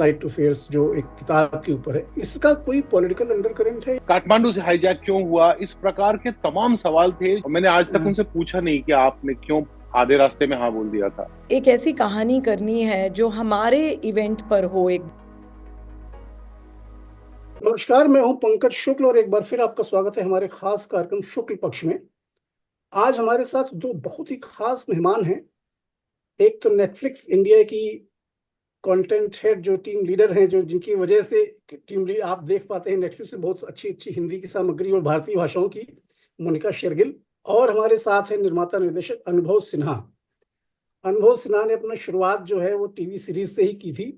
Flight affairs जो एक किताब के ऊपर है, इसका कोई पॉलिटिकल अंडरकरेंट है? काठमांडू से हाईजैक क्यों हुआ, इस प्रकार के तमाम सवाल थे और मैंने आज तक हाँ। उनसे पूछा नहीं कि आपने क्यों आधे रास्ते में हाँ बोल दिया था। एक ऐसी कहानी करनी है जो हमारे इवेंट पर हो। एक नमस्कार, मैं हूं पंकज शुक्ल और एक बार फिर आपका स्वागत है हमारे खास कार्यक्रम शुक्ल पक्ष में। आज हमारे साथ दो बहुत ही खास मेहमान हैं। एक तो नेटफ्लिक्स इंडिया की कंटेंट हेड, जो टीम लीडर हैं, जो जिनकी वजह से टीम लीड आप देख पाते हैं नेटफ्लिक्स से बहुत अच्छी अच्छी हिंदी की सामग्री और भारतीय भाषाओं की, मोनिका शेरगिल। और हमारे साथ है निर्माता निर्देशक अनुभव सिन्हा। अनुभव सिन्हा ने अपना शुरुआत जो है वो टीवी सीरीज से ही की थी।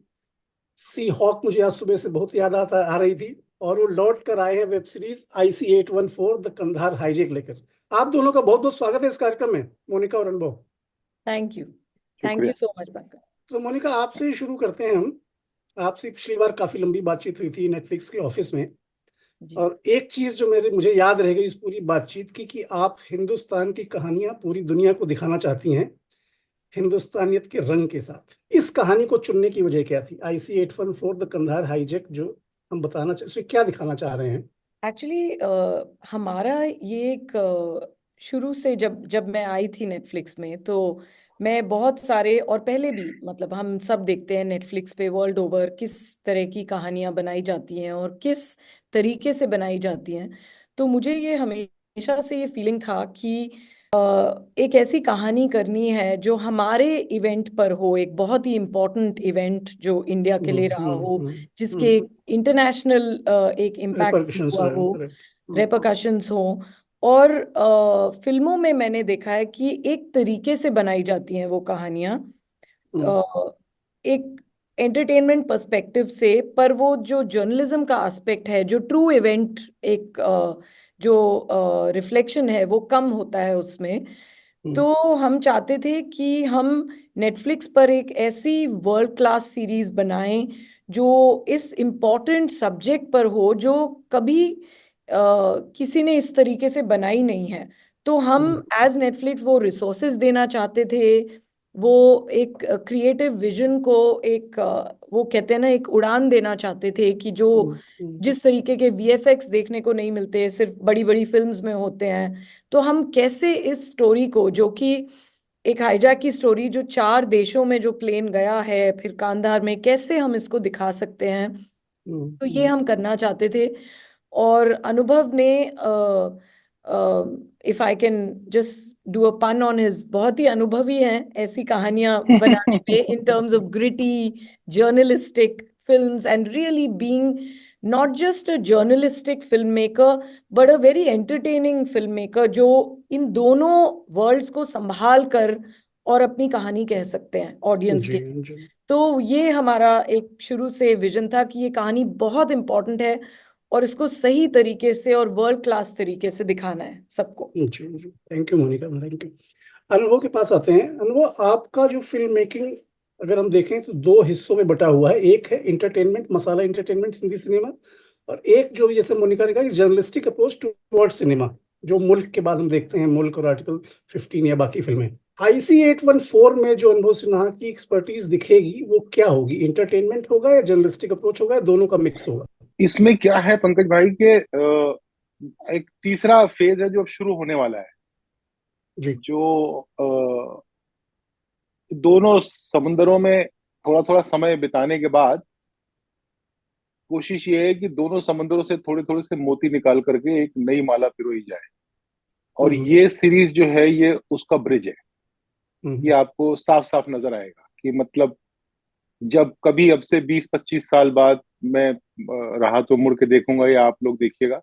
सी हॉक मुझे आज सुबह से बहुत याद आ रही थी। और वो लौट कर आए हैं web series IC-814 the Kandahar hijack लेकर। आप दोनों का बहुत बहुत स्वागत है इस कार्यक्रम में, मोनिका और अनुभव। Thank you. थैंक शुक्रिया। You so much Pankaj. तो मोनिका, आपसे ही शुरू करते हैं हम। आपसे पिछली बार काफी लंबी बातचीत हुई थी नेटफ्लिक्स के ऑफिस में। जी। और एक चीज जो मेरे मुझे याद रह गई इस पूरी बातचीत की, कि आप हिंदुस्तान की कहानियां पूरी दुनिया को दिखाना चाहती हैं हिंदुस्तानियत के रंग के साथ। इस कहानी को चुनने की वजह क्या थी? IC-814 द कंधार हाईजेक, जो हम बताना इसमें क्या दिखाना चाह रहे हैं? एक्चुअली हमारा ये एक शुरू से जब जब मैं आई थी नेटफ्लिक्स में, तो मैं बहुत सारे और पहले भी मतलब हम सब देखते हैं नेटफ्लिक्स पे वर्ल्ड ओवर किस तरह की कहानियां बनाई जाती हैं और किस तरीके से बनाई जाती हैं। तो मुझे ये हमेशा से ये फीलिंग था कि एक ऐसी कहानी करनी है जो हमारे इवेंट पर हो, एक बहुत ही इम्पोर्टेंट इवेंट जो इंडिया के लिए रहा हो, जिसके इंटरनेशनल एक इम्पैक्ट रिपरकशंस हुआ रहे हो, करेक्ट। रेपरकशंस हो। और फिल्मों में मैंने देखा है कि एक तरीके से बनाई जाती हैं वो कहानियां, एक एंटरटेनमेंट पर्सपेक्टिव से, पर वो जो जर्नलिज्म का एस्पेक्ट है, जो ट्रू इवेंट एक जो रिफ्लेक्शन है, वो कम होता है उसमें। तो हम चाहते थे कि हम नेटफ्लिक्स पर एक ऐसी वर्ल्ड क्लास सीरीज बनाएं जो इस इम्पोर्टेंट सब्जेक्ट पर हो, जो कभी किसी ने इस तरीके से बनाई नहीं है। तो हम एज नेटफ्लिक्स वो रिसोर्सेज देना चाहते थे, वो एक क्रिएटिव विजन को एक वो कहते हैं ना, एक उड़ान देना चाहते थे कि जो जिस तरीके के VFX देखने को नहीं मिलते, सिर्फ बड़ी बड़ी फिल्म्स में होते हैं। तो हम कैसे इस स्टोरी को, जो कि एक हाईजैक की स्टोरी जो 4 देशों में जो प्लेन गया है फिर कांधार में, कैसे हम इसको दिखा सकते हैं, तो ये हम करना चाहते थे। और अनुभव ने if I can just do a पन ऑन हिज, बहुत ही अनुभवी हैं ऐसी कहानियां बनाने में, in terms of gritty journalistic films and really being not just a journalistic filmmaker but a very entertaining filmmaker, जो इन दोनों वर्ल्ड्स को संभाल कर और अपनी कहानी कह सकते हैं ऑडियंस जी के लिए। जी। तो ये हमारा एक शुरू से विजन था कि ये कहानी बहुत इंपॉर्टेंट है और इसको सही तरीके से और वर्ल्ड क्लास तरीके से दिखाना है सबको। जी जी, thank you Monika, thank you. Anubhav के पास आते हैं। अनुभव, आपका जो फिल्म मेकिंग अगर हम देखें तो दो हिस्सों में बटा हुआ है। एक है इंटरटेनमेंट, मसाला इंटरटेनमेंट हिंदी सिनेमा, और एक जो जैसे मोनिका ने कहा जर्नलिस्टिक अप्रोच टुवर्ड्स सिनेमा, जो मुल्क के बाद हम देखते हैं, मुल्क और आर्टिकल 15 या बाकी फिल्में। IC-814 में जो अनुभव सिन्हा की एक्सपर्टीज दिखेगी वो क्या होगी? इंटरटेनमेंट होगा या जर्नलिस्टिक अप्रोच होगा या दोनों का मिक्स होगा? इसमें क्या है पंकज भाई के एक तीसरा फेज है जो अब शुरू होने वाला है। जी। जो दोनों समंदरों में थोड़ा थोड़ा समय बिताने के बाद कोशिश ये है कि दोनों समंदरों से थोड़े थोड़े से मोती निकाल करके एक नई माला पिरोई जाए। और हम्म ये सीरीज जो है ये उसका ब्रिज है। ये हम्म आपको साफ साफ नजर आएगा कि मतलब जब कभी अब से 20-25 साल बाद मैं रहा तो मुड़ के देखूंगा या आप लोग देखिएगा,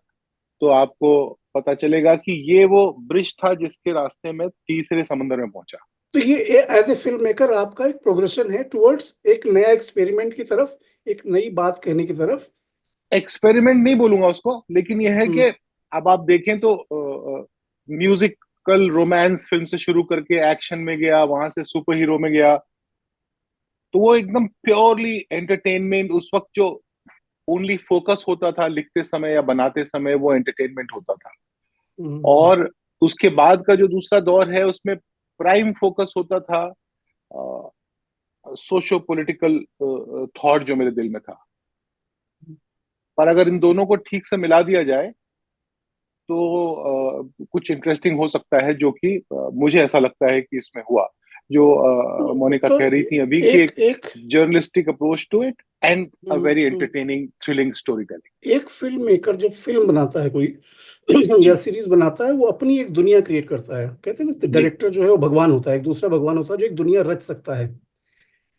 तो आपको पता चलेगा कि ये वो ब्रिज था जिसके रास्ते में तीसरे समंदर में पहुंचा। तो ये एज ए फिल्म मेकर आपका एक प्रोग्रेशन है टुवर्ड्स एक नया एक्सपेरिमेंट की तरफ, एक नई बात कहने की तरफ। एक्सपेरिमेंट नहीं बोलूंगा उसको, लेकिन यह है हम्म कि अब आप देखें तो म्यूजिकल रोमांस फिल्म से शुरू करके एक्शन में गया, वहां से सुपर हीरो में गया, तो वो एकदम प्योरली एंटरटेनमेंट। उस वक्त जो ओनली फोकस होता था लिखते समय या बनाते समय, वो एंटरटेनमेंट होता था। हम्म और उसके बाद का जो दूसरा दौर है उसमें प्राइम फोकस होता था सोशो पॉलिटिकल थॉट जो मेरे दिल में था। पर अगर इन दोनों को ठीक से मिला दिया जाए तो कुछ इंटरेस्टिंग हो सकता है, जो कि मुझे ऐसा लगता है कि इसमें हुआ। जो मोनिका तो कह रही थी अभी कि एक एक एक journalistic approach to it and a hmm, very hmm, entertaining thrilling story telling. एक फिल्म मेकर जब फिल्म बनाता है कोई या जी सीरीज बनाता है, वो अपनी एक दुनिया क्रिएट करता है। कहते हैं ना, जी। डायरेक्टर जो है वो भगवान होता है, एक दूसरा भगवान होता है जो एक दुनिया रच सकता है।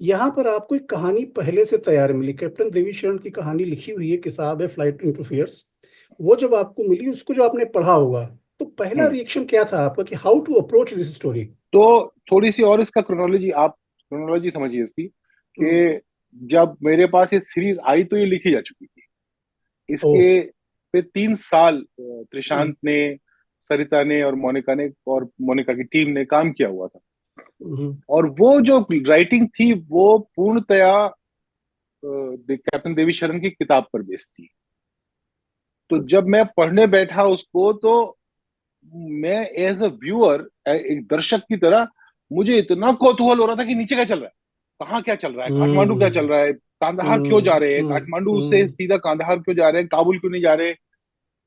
यहाँ पर आपको एक कहानी पहले से तैयार मिली, कैप्टन देवीशरण की कहानी लिखी हुई है, किताब है फ्लाइट इंटरफियर्स। वो जब आपको मिली, उसको जो आपने पढ़ा होगा, तो पहला हम्म। रिएक्शन क्या था आपका कि how to approach this story? तो थोड़ी सी और इसका क्रोनोलॉजी समझिए इसकी, हम्म। कि जब मेरे पास ये सीरीज आई तो ये लिखी जा चुकी थी। ओ। इसके पे 3 साल हम्म, त्रिशांत ने, सरिता ने और मोनिका की टीम ने काम किया हुआ था। हम्म, और वो जो राइटिंग थी वो पूर्णतया कैप्टन देवीशरण की किताब पर बेस्ड थी। तो जब मैं पढ़ने बैठा उसको, तो मैं एज अ व्यूअर, एक दर्शक की तरह, मुझे इतना कौतूहल हो रहा था कि नीचे क्या चल रहा है, कहाँ क्या चल रहा है, काठमांडू क्या चल हम्म, रहा है, कांधार क्यों जा हम्म, रहे हैं, हम्म, काठमांडू से हम्म, सीधा कांधार क्यों जा रहे हैं, काबुल क्यों नहीं जा रहे,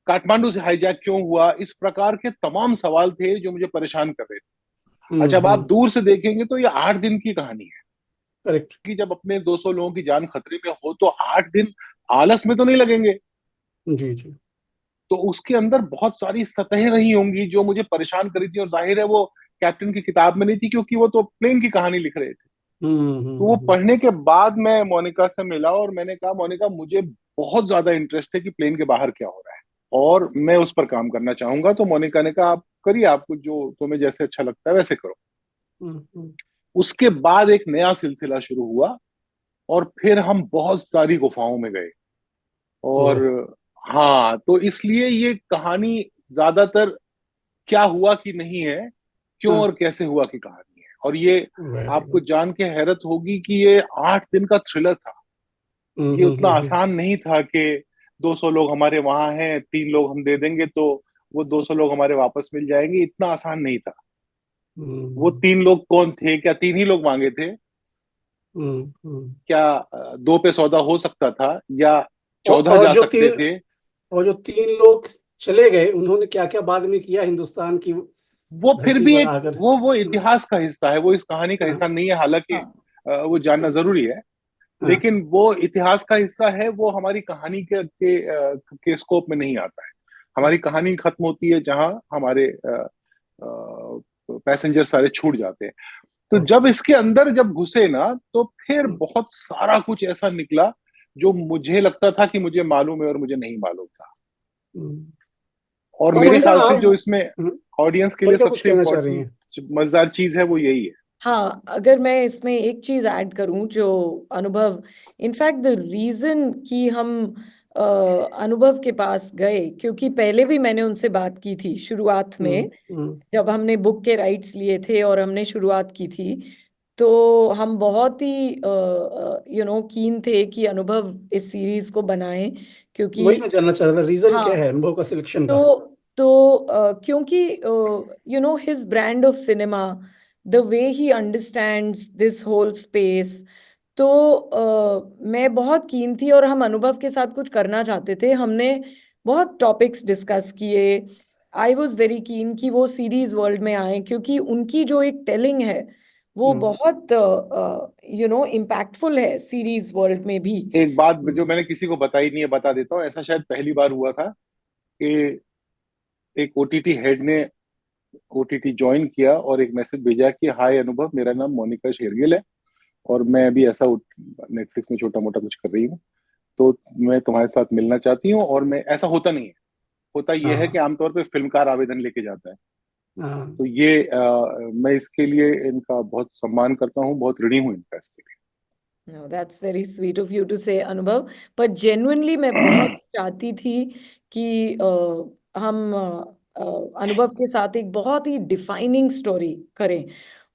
काठमांडू से हाईजैक क्यों हुआ। इस प्रकार के तमाम सवाल थे जो मुझे परेशान कर रहे थे। और जब आप हम्म। दूर से देखेंगे तो ये 8 दिन की कहानी है। करेक्ट। कि जब अपने 200 लोगों की जान खतरे में हो तो 8 दिन आलस में तो नहीं लगेंगे। जी जी। तो उसके अंदर बहुत सारी सतहें रही होंगी जो मुझे परेशान करी थी, और जाहिर है वो कैप्टन की किताब में नहीं थी, क्योंकि वो तो प्लेन की कहानी लिख रहे थे। तो वो हम्म। पढ़ने के बाद मैं मोनिका से मिला और मैंने कहा, मोनिका मुझे बहुत ज्यादा इंटरेस्ट है कि प्लेन के बाहर क्या हो रहा है और मैं उस पर काम करना चाहूंगा। तो मोनिका ने कहा, आप करिए, आपको जो तुम्हें जैसे अच्छा लगता है वैसे करो। हम्म, उसके बाद एक नया सिलसिला शुरू हुआ और फिर हम बहुत सारी गुफाओं में गए। और ओह। हाँ, तो इसलिए ये कहानी ज्यादातर क्या हुआ कि नहीं है, क्यों हाँ। और कैसे हुआ की कहानी है। और ये वेरी आपको गुड। जान के हैरत होगी कि ये 8 दिन का थ्रिलर था। ये उतना आसान नहीं था कि 200 लोग हमारे वहां हैं, 3 लोग हम दे देंगे तो वो 200 लोग हमारे वापस मिल जाएंगे। इतना आसान नहीं था। वो हम्म, 3 लोग कौन थे? क्या 3 ही लोग मांगे थे? क्या 2 पे सौदा हो सकता था, या 14 और जा जो सकते तीन थे? और जो 3 लोग चले गए, उन्होंने क्या क्या बाद में किया हिंदुस्तान की वो फिर धरती भी पर एक, आकर? वो इतिहास का हिस्सा है, वो इस कहानी का हाँ, हिस्सा नहीं है। हालांकि हाँ वो जानना जरूरी है, हाँ। लेकिन वो इतिहास का हिस्सा है। वो हमारी कहानी के स्कोप में नहीं आता है। हमारी कहानी खत्म होती है जहां हमारे पैसेंजर सारे छूट जाते हैं। तो ओके। जब इसके अंदर जब घुसे ना, तो फिर बहुत सारा कुछ ऐसा निकला जो मुझे लगता था कि मुझे मालूम है और मुझे नहीं मालूम था। और और मेरे मोनिका, ख्याल से आप जो इसमें ऑडियंस के लिए मोनिका कुछ सबसे कहना चाह रही इम्पोर्टेंट हैं? मजेदार चीज है वो यही है। हाँ, अगर मैं इसमें एक चीज ऐड करूं जो अनुभव, इनफैक्ट द रीजन कि हम अ, अनुभव के पास गए, क्योंकि पहले भी मैंने उनसे बात की थी शुरुआत हम्म, में, जब हमने बुक के राइट्स लिए थे और हमने शुरुआत की थी। तो हम बहुत ही कीन थे कि अनुभव इस सीरीज को बनाएं, क्योंकि वही मैं जानना चाह रहा था, रीजन क्या है हाँ, अनुभव का सिलेक्शन का? क्योंकि his brand of cinema, the way he understands this whole space. तो मैं बहुत कीन थी और हम अनुभव के साथ कुछ करना चाहते थे। हमने बहुत टॉपिक्स डिस्कस किए। आई वॉज वेरी कीन कि वो सीरीज वर्ल्ड में आए, क्योंकि उनकी जो एक टेलिंग है वो हम्म, बहुत इम्पैक्टफुल है सीरीज वर्ल्ड में भी। एक बात जो हम्म, मैंने किसी को बताई नहीं है, बता देता हूँ। ऐसा शायद पहली बार हुआ था कि एक ओटीटी हेड ने ओटीटी ज्वाइन किया और एक मैसेज भेजा कि हाय अनुभव, मेरा नाम मोनिका शेरगिल है और मैं अभी ऐसा नेटफ्लिक्स में छोटा मोटा कुछ कर रही हूँ, तो मैं तुम्हारे साथ मिलना चाहती हूँ। और मैं, ऐसा होता नहीं है। होता यह है कि हाँ, आमतौर पे फिल्मकार आवेदन लेके जाता है। हाँ। तो ये मैं इसके लिए इनका बहुत सम्मान करता हूँ, बहुत ऋणी हूँ इनका इसके No, that's very sweet of you to say, अनुभव। पर जेन्युइनली मैं बहुत लिए। चाहती थी कि हम अनुभव के साथ एक बहुत ही डिफाइनिंग स्टोरी करें।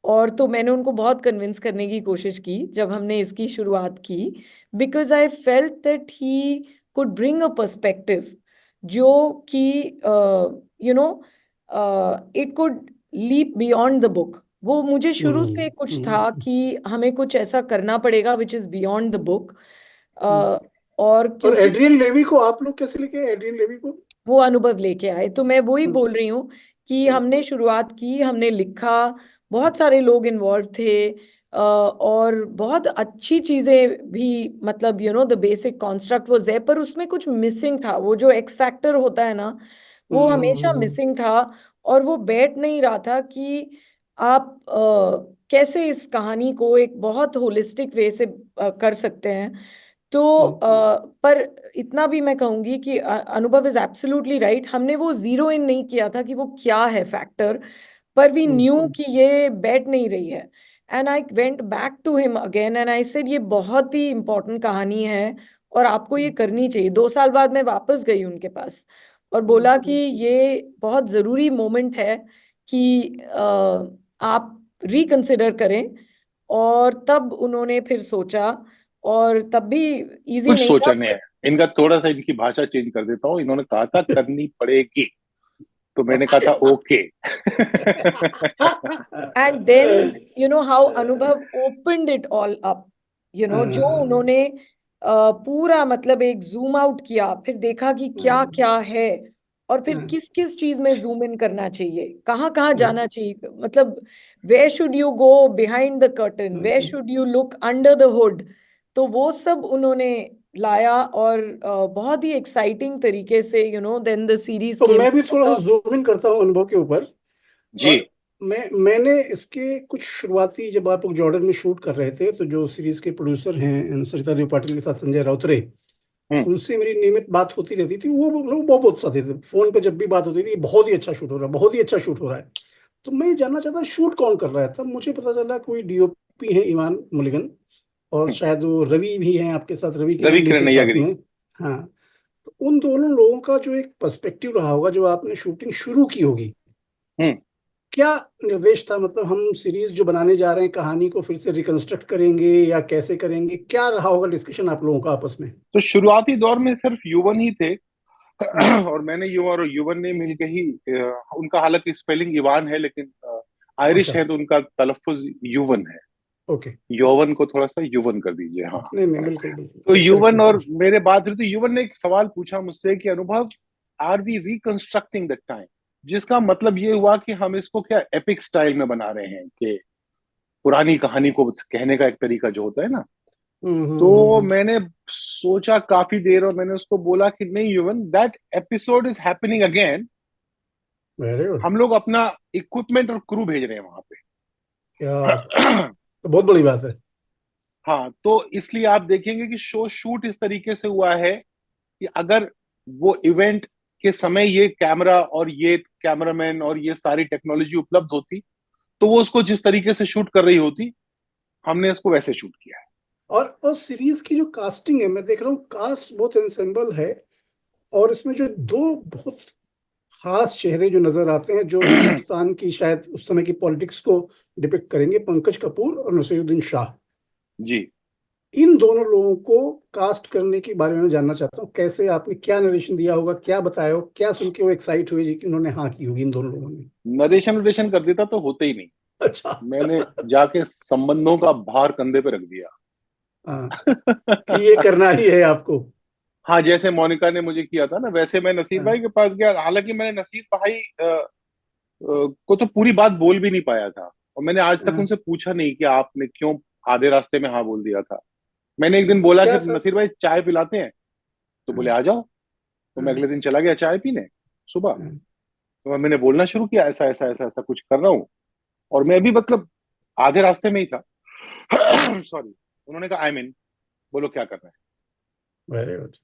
और तो मैंने उनको बहुत कन्विंस करने की कोशिश की जब हमने इसकी शुरुआत की, because I felt that he could bring a perspective जो कि it could leap beyond the book. वो मुझे शुरू से कुछ था हम्म, कि हमें कुछ ऐसा करना पड़ेगा which is beyond the book. Hmm. और और क्योंकि एड्रियन लेवी को आप लोग कैसे लेके आए, एड्रियन लेवी को? वो अनुभव लेके आए, तो मैं वही हम्म, बोल रही हूँ कि हम्म, हमने शुरुआत की, हमने लिखा, बहुत सारे लोग इन्वॉल्व थे, और बहुत अच्छी चीजें भी, मतलब the basic construct was there, पर उसमें कुछ मिसिंग था, वो जो एक्स फैक्टर होता है ना, वो हमेशा हम्म, मिसिंग था। और वो बैठ नहीं रहा था कि आप कैसे इस कहानी को एक बहुत होलिस्टिक वे से कर सकते हैं। तो हम्म, पर इतना भी मैं कहूंगी कि अनुभव इज एब्सोल्युटली राइट, हमने वो जीरो इन नहीं किया था कि वो क्या है फैक्टर, पर वी हम्म, न्यू कि ये बैठ नहीं रही है। And I went back to him again and I said ये बहुत ही इंपॉर्टेंट कहानी है और आपको ये करनी चाहिए। 2 साल बाद मैं वापस गई उनके पास और बोला कि ये बहुत ज़रूरी मोमेंट है कि आप रिकंसिडर करें। और तब उन्होंने फिर सोचा, और तब भी इजी कुछ नहीं था। सोचा नहीं है। इनका थोड़ा सा, इनकी भाषा चेंज कर देता हूँ। इन्होंने कहा था करनी पड़ेगी, तो मैंने कहा था ओके। एंड देन हाउ अनुभव ओपनड इट ऑल अप, जो उन्होंने पूरा मतलब एक जूम आउट किया, फिर देखा कि क्या क्या है, और फिर किस किस चीज में जूम इन करना चाहिए, कहाँ कहाँ जाना चाहिए, मतलब where should you go behind the curtain, where should you look under the hood. तो वो सब उन्होंने लाया, और बहुत ही एक्साइटिंग तरीके से देन द सीरीज तो केम। मैं भी थोड़ा सा जूम इन करता हूँ अनुभव के ऊपर। जी। और मैंने इसके कुछ शुरुआती, जब आप लोग जॉर्डन में शूट कर रहे थे, तो जो सीरीज के प्रोड्यूसर हैं सरिता देव पाटिल के साथ संजय राउतरे, हम्म। उनसे मेरी नियमित बात होती रहती थी। वो लोग बहुत बहुत उत्साह थे फोन पे, जब भी बात होती थी बहुत ही अच्छा शूट हो रहा है, बहुत ही अच्छा शूट हो रहा है। तो मैं ये जानना चाहता शूट कौन कर रहा है। तब मुझे पता चला कोई डीओपी है इवान मुलिगन, और हम्म। शायद वो रवि भी हैं आपके साथ, रवि रवि किरण भी किरण थे साथ नैयागिरी। में। हाँ। तो उन दोनों लोगों का जो एक पर्सपेक्टिव रहा होगा, जो आपने शूटिंग शुरू की होगी, हम्म। क्या निर्देश था? मतलब हम सीरीज जो बनाने जा रहे हैं, कहानी को फिर से रिकंस्ट्रक्ट करेंगे या कैसे करेंगे, क्या रहा होगा डिस्कशन आप लोगों का आपस में? तो शुरुआती दौर में सिर्फ युवन ही थे। हम्म, और मैंने युवा और युवन ने मिलकर ही उनका, हालांकि स्पेलिंग इवान है लेकिन आयरिश अच्छा, है, तो उनका तलफ्फुज युवन है। ओके। यौवन को थोड़ा सा युवन कर दीजिए, हाँ। नहीं नहीं, बिल्कुल बिल्कुल, तो युवन करेक्टनेस है। और मेरे बात हुई, तो युवन ने एक सवाल पूछा मुझसे कि अनुभव, are we reconstructing the time? जिसका मतलब ये हुआ कि हम इसको क्या एपिक स्टाइल में बना रहे हैं, कि पुरानी कहानी को कहने का एक तरीका जो होता है ना। तो मैंने सोचा काफी देर, और मैंने उसको बोला कि नहीं Yuvan, that episode is happening again. Very good. हम लोग अपना इक्विपमेंट और क्रू भेज रहे हैं वहां क्या बात है, पे। तो बहुत बड़ी बात है। हाँ, तो इसलिए आप देखेंगे कि शो शूट इस तरीके से हुआ है कि अगर वो इवेंट के समय ये कैमरा और ये कैमरामैन और ये सारी टेक्नोलॉजी उपलब्ध होती, तो वो उसको जिस तरीके से शूट कर रही होती, हमने इसको वैसे शूट किया है। और सीरीज की जो कास्टिंग है, मैं देख रहा हूँ कास्ट बहुत एंसेम्बल है। और इसमें जो दो बहुत खास चेहरे जो नजर आते हैं, जो हिंदुस्तान की शायद उस समय की पॉलिटिक्स को डिपिक्ट करेंगे, पंकज कपूर और नसीरुद्दीन शाह। जी। इन दोनों लोगों को कास्ट करने के बारे में जानना चाहता हूँ। कैसे आपने क्या नरेशन दिया होगा, क्या बताया हो, क्या सुन के वो एक्साइट हुए जी कि उन्होंने हाँ की होगी इन दोनों लोगों ने? नरेशन वरेशन कर देता तो होते ही नहीं। अच्छा। मैंने जाके संबंधों का भार कंधे पे रख दिया। हाँ, कि ये करना ही है आपको। हाँ, जैसे मोनिका ने मुझे किया था ना, वैसे मैं नसीर हाँ, भाई के पास गया। हालांकि मैंने नसीर भाई को तो पूरी बात बोल भी नहीं पाया था, और मैंने आज तक हाँ, उनसे पूछा नहीं कि आपने क्यों आधे रास्ते में हाँ बोल दिया था। मैंने एक दिन बोला कि क्या सर? नसीर भाई चाय पिलाते हैं, तो बोले हाँ, आ जाओ। तो मैं हाँ, अगले दिन चला गया चाय पीने सुबह। हाँ, तो मैंने बोलना शुरू किया, ऐसा ऐसा ऐसा ऐसा कुछ कर रहा हूँ, और मैं भी मतलब आधे रास्ते में ही था। सॉरी। उन्होंने कहा आई मीन, बोलो क्या करना है। Very good.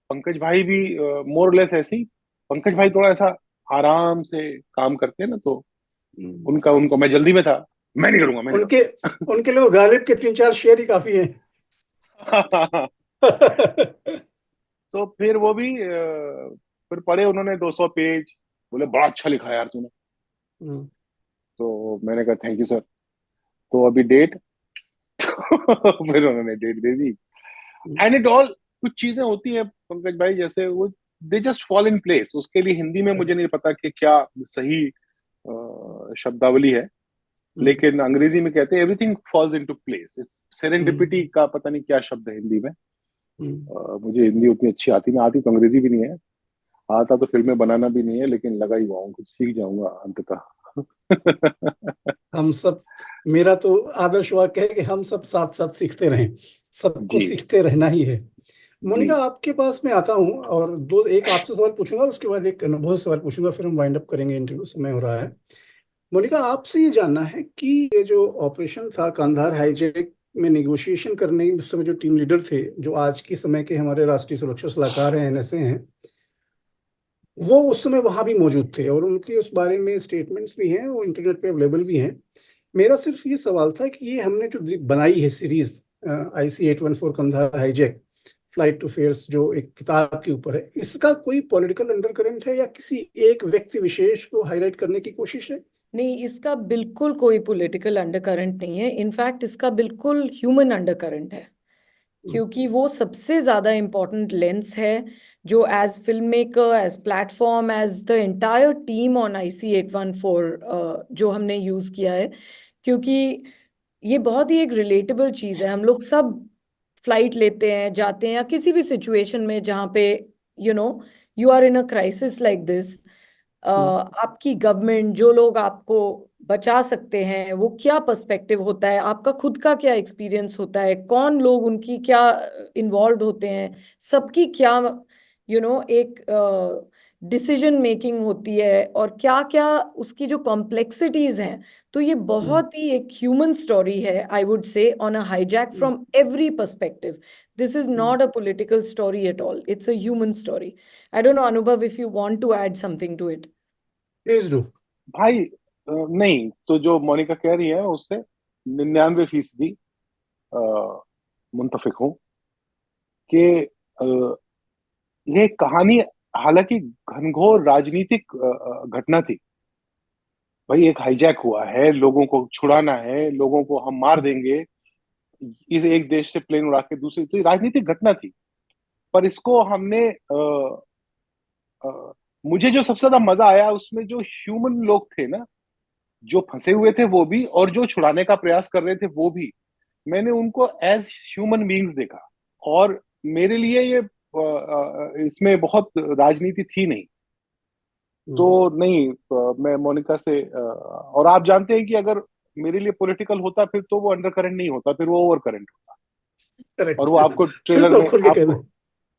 पंकज भाई भी मोर लेस ऐसे ही। पंकज भाई थोड़ा ऐसा आराम से काम करते हैं ना, तो उनका उनको मैं जल्दी में था। मैं नहीं करूंगा, मैं नहीं उनके उनके लिए वो गालिब के 3-4 शेयर ही काफी हैं। करूंगा। तो फिर वो भी फिर पढ़े उन्होंने 200 पेज। बोले बड़ा अच्छा लिखा है यार तूने। तो मैंने कहा थैंक यू सर। तो अभी डेट। फिर उन्होंने डेट दे दी। एंड इट ऑल, कुछ चीजें होती हैं पंकज भाई, जैसे वो they just fall in place. उसके लिए हिंदी में मुझे नहीं पता कि क्या सही शब्दावली है। लेकिन अंग्रेजी में कहते हैं everything falls into place. Serendipity का पता नहीं क्या शब्द है हिंदी में। मुझे हिंदी उतनी अच्छी आती नहीं, आती तो अंग्रेजी भी नहीं है, आता तो फिल्में बनाना भी नहीं है, लेकिन लगा ही हुआ हूँ कुछ सीख जाऊंगा अंततः। हम सब, मेरा तो आदर्श वाक्य है कि हम सब साथ साथ सीखते रहें, सबको जी सीखते रहना ही है। जी मोनिका, आपके पास मैं आता हूँ और एक आपसे सवाल पूछूंगा, उसके बाद एक अनुभव सवाल पूछूंगा, फिर हम वाइंड अप करेंगे, इंटरव्यू समय हो रहा है। मोनिका, आपसे ये जानना है कि ये जो ऑपरेशन था कांधार हाईजैक में नेगोशिएशन करने उस समय जो टीम लीडर थे, जो आज के समय के हमारे राष्ट्रीय सुरक्षा सलाहकार हैं, एनएसए हैं, वो उस समय वहां भी मौजूद थे और उनके उस बारे में स्टेटमेंट्स भी हैं, वो इंटरनेट पे अवेलेबल भी हैं। मेरा सिर्फ ये सवाल था कि ये हमने जो बनाई है series IC-814 Kandahar hijack flight to fears, जो एक किताब के ऊपर है, इसका कोई पॉलिटिकल अंडरकरेंट है या किसी एक व्यक्ति विशेष को हाईलाइट करने की कोशिश है? नहीं, इसका बिल्कुल कोई पॉलिटिकल अंडरकरंट नहीं है। इनफैक्ट इसका बिल्कुल ह्यूमन अंडरकरंट है, क्योंकि वो सबसे ज्यादा इम्पोर्टेंट लेंस है जो as film maker, as platform, as the entire team on IC-814 जो हमने यूज किया है। क्योंकि ये बहुत ही एक रिलेटेबल चीज है। हम लोग सब फ्लाइट लेते हैं, जाते हैं, या किसी भी सिचुएशन में जहाँ पे you are in a crisis like this, आपकी गवर्नमेंट, जो लोग आपको बचा सकते हैं, वो क्या पर्सपेक्टिव होता है, आपका खुद का क्या एक्सपीरियंस होता है, कौन लोग उनकी क्या इन्वॉल्व होते हैं, सबकी क्या एक डिसीजन मेकिंग होती है, और क्या क्या उसकी जो कॉम्प्लेक्सिटीज हैं। तो ये बहुत ही एक ह्यूमन स्टोरी है, I would say, on a hijack from every perspective. This is not a political story at all, it's a human story. I don't know Anubhav, if you want to add something to it. Please do. भाई, नहीं तो जो मोनिका कह रही है उससे 99% मुंतफिक हूँ कि ये कहानी हालांकि घनघोर राजनीतिक घटना थी। भाई एक हाईजैक हुआ है, लोगों को छुड़ाना है, लोगों को हम मार देंगे, इस एक देश से प्लेन उड़ा के दूसरे, तो ये राजनीतिक घटना थी। पर इसको हमने मुझे जो सबसे ज्यादा मजा आया उसमें जो ह्यूमन लोग थे ना, जो फंसे हुए थे वो भी, और जो छुड़ाने का प्रयास कर रहे थे वो भी, मैंने उनको एज ह्यूमन बीइंग्स देखा। और मेरे लिए ये इसमें बहुत राजनीति थी नहीं। तो नहीं, मैं मोनिका से और आप जानते हैं कि अगर मेरे लिए पॉलिटिकल होता फिर तो वो अंडर करंट नहीं होता, फिर वो ओवर करंट होता। और करेक्ट। वो आपको फिर ट्रेलर तो में खुल के कह आपको, दे।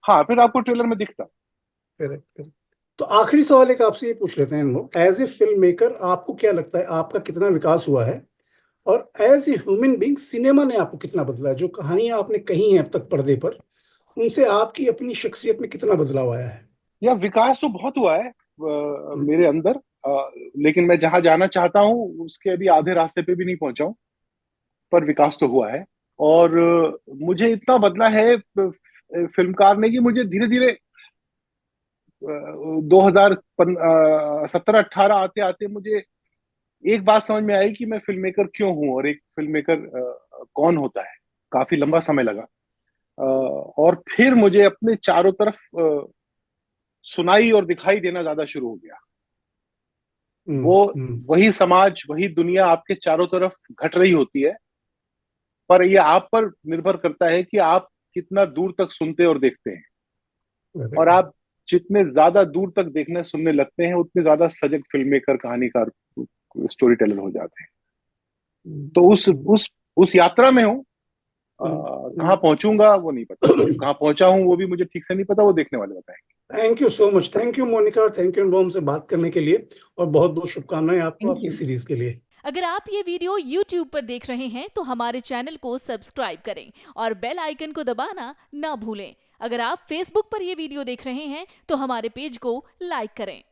हाँ फिर आपको ट्रेलर में दिखता। Correct correct. तो आखिरी सवाल एक आपसे ये पूछ लेते हैं हम लोग, एज ए फिल्म मेकर आपको क्या लगता है आपका कितना विकास हुआ है, और as a human being cinema ने आपको कितना बदला है? जो कहानियां आपने कही हैं अब तक पर्दे पर, उनसे आपकी अपनी शख्सियत में कितना बदलाव आया है? या विकास तो बहुत हुआ है मेरे अंदर, लेकिन मैं जहां जाना चाहता हूँ उसके अभी आधे रास्ते पे भी नहीं पहुंचा हूं, पर विकास तो हुआ है। और मुझे इतना बदला है फिल्मकार ने कि मुझे धीरे धीरे 2017-18 आते आते मुझे एक बात समझ में आई कि मैं फिल्म मेकर क्यों हूं और एक फिल्म मेकर कौन होता है। काफी लंबा समय लगा, और फिर मुझे अपने चारों तरफ सुनाई और दिखाई देना ज्यादा शुरू हो गया। वो हम्म। वही समाज, वही दुनिया आपके चारों तरफ घट रही होती है, पर ये आप पर निर्भर करता है कि आप कितना दूर तक सुनते और देखते हैं। और आप जितने ज्यादा दूर तक देखने सुनने लगते हैं उतने ज्यादा सजग फिल्म मेकर, कहानीकार, स्टोरी टेलर हो जाते हैं। तो उस यात्रा में हूँ। कहाँ पहुंचूंगा वो नहीं पता, कहाँ पहुंचा हूँ वो भी मुझे ठीक से नहीं पता, वो देखने वाले बताएंगे। Thank you so much, thank you Monika, thank you Anupam से बात करने के लिए, और बहुत बहुत शुभकामनाएं आपको थैंक आपकी यू। सीरीज के लिए। अगर आप ये वीडियो YouTube पर देख रहे हैं तो हमारे चैनल को सब्सक्राइब करें और बेल आइकन को दबाना ना भूलें। अगर आप Facebook पर ये वीडियो देख रहे हैं तो हमारे पेज को लाइक करें।